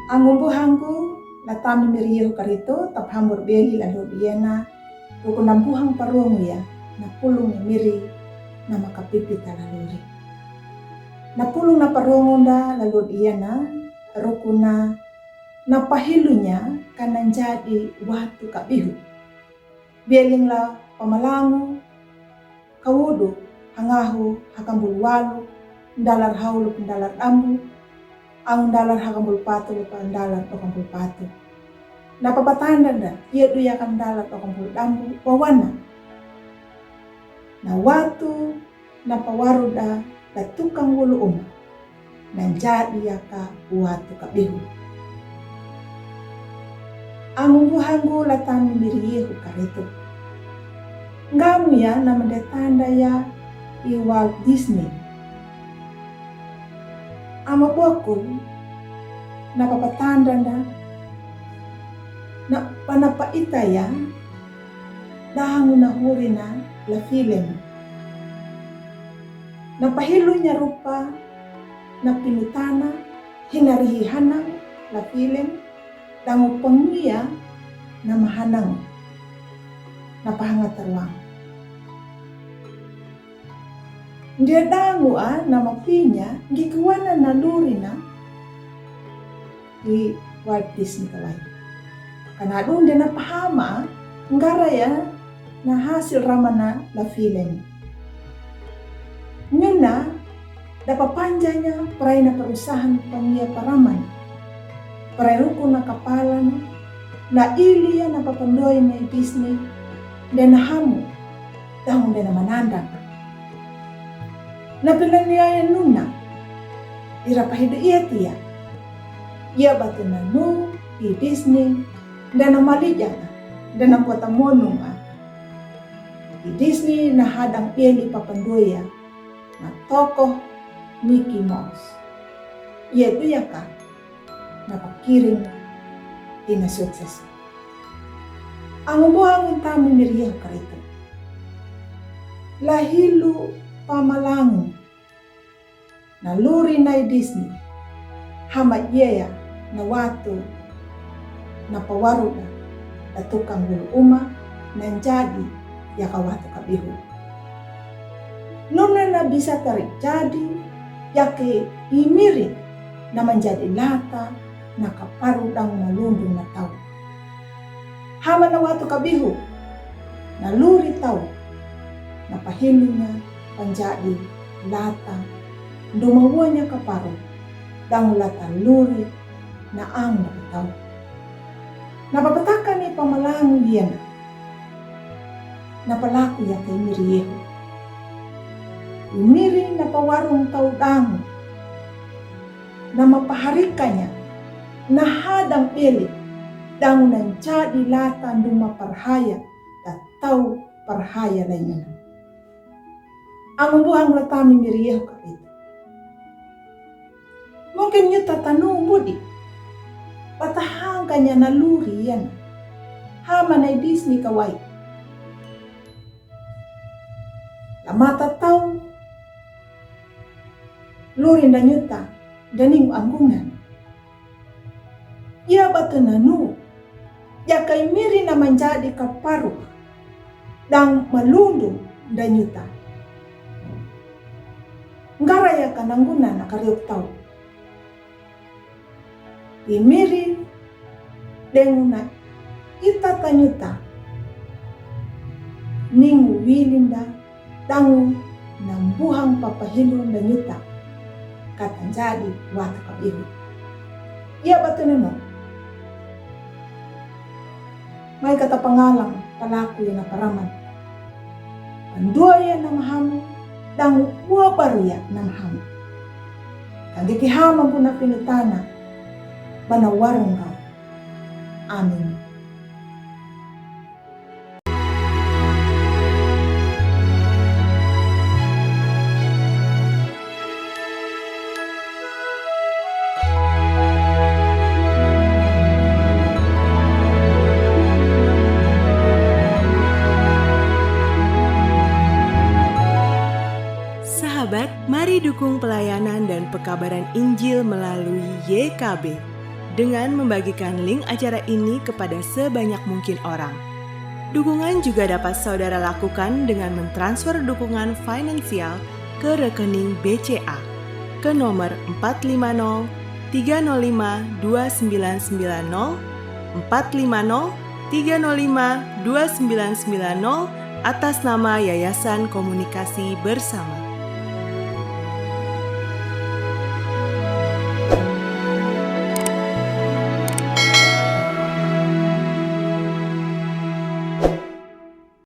Angumbuhangku latami miriyo karito taphambur beli lalu diena rukunambuhang parungu ya na pulung miri na makapipita laluri. Na pulung na parungu da lalu diena rukuna na pahilunya kanan jadi watu kabihu. Bielingla pamalangu kawudu hangahu hakambul walu ndalar haulu pendalar ambu ang dalar hakambul patu lupa dalar tokambul patu. Napapatanda da iya duya kan dalar tokambul dambu wawana. Na watu napawaruda da tukang wulu uma nanjadi yaka watu kabihu. Angumbuhangu latami miriyehu karito. Ngamu ya namadetanda ya i Walt Disney. Ama bokul napapatanda na panapaita ya dahangu na huri na la film. Napahilunya rupa na pinutana hinarihihanang la film dangu pengia na mahanang napahangatarwang. Dia dangu nama pinya gikuana naluri na di Walt Disney kawai. Karena doon dia napahama ngara ya na hasil ramana la film. Nyuna dapapanjanya paray na parusahan pamia paraman. Paray ruko na kapalan na iliya na papandoy na Disney dan hamu dahon dia na manandang. Napilaniaya nuna irapahido iya tiya. Ia batu nanu di Disney dan namalija dan nampota monong di Disney na hadang pili papandoya na tokoh Mickey Mouse. Ia itu ya ka napakiring di na sukses. Ang ubuhang tamu miriyaw karito. Lahilu pamalangu na luri na Disney hama iya na watu na pawaruda na tukang gulu uma nanjadi ya kawatu kabihu. Nuna na bisa terjadi yake imiri na menjadi lata na kaparudang malundung na tau. Hama na watu kabihu na luri tau na pahilunya panjadi lata dumawanya kaparu dang lata luri na ang nakataw. Napapatakan ni pamalangu yan na palaku ya kay miriyeho. Umiri na pawarong tau dango na mapaharikanya na hadang pili dango nang jadi lata dumaparhaya at tau parhaya lainnya. Ang buhang latami miriyeho kapito. Mungkin nyo tatanong budi. Patahang kanya na luri yan. Hama na Disney kawai. Lamata tau. Luri na nyuta. Daning anggungan. Ya batu nanu. Ya kay miri na menjadi kaparu. Dang malundung dan nyuta. Ngaraya kanangguna na karyok tau. Imiri denguna ita tanyuta. Ningu wilinda dangu nambuhang papahilo na nyuta. Katanjadi wata kabihu. Iya batu neno. May katapangalang palaku yan na paraman. Panduaya na mahamu. Dangu buah baru ya namham. Kagikihama po na pinutana. Banawarong kau. Amin. Sahabat, mari dukung pelayanan dan pekabaran Injil melalui YKB dengan membagikan link acara ini kepada sebanyak mungkin orang. Dukungan juga dapat saudara lakukan dengan mentransfer dukungan finansial ke rekening BCA ke nomor 450 305 2990 450 305 2990 atas nama Yayasan Komunikasi Bersama.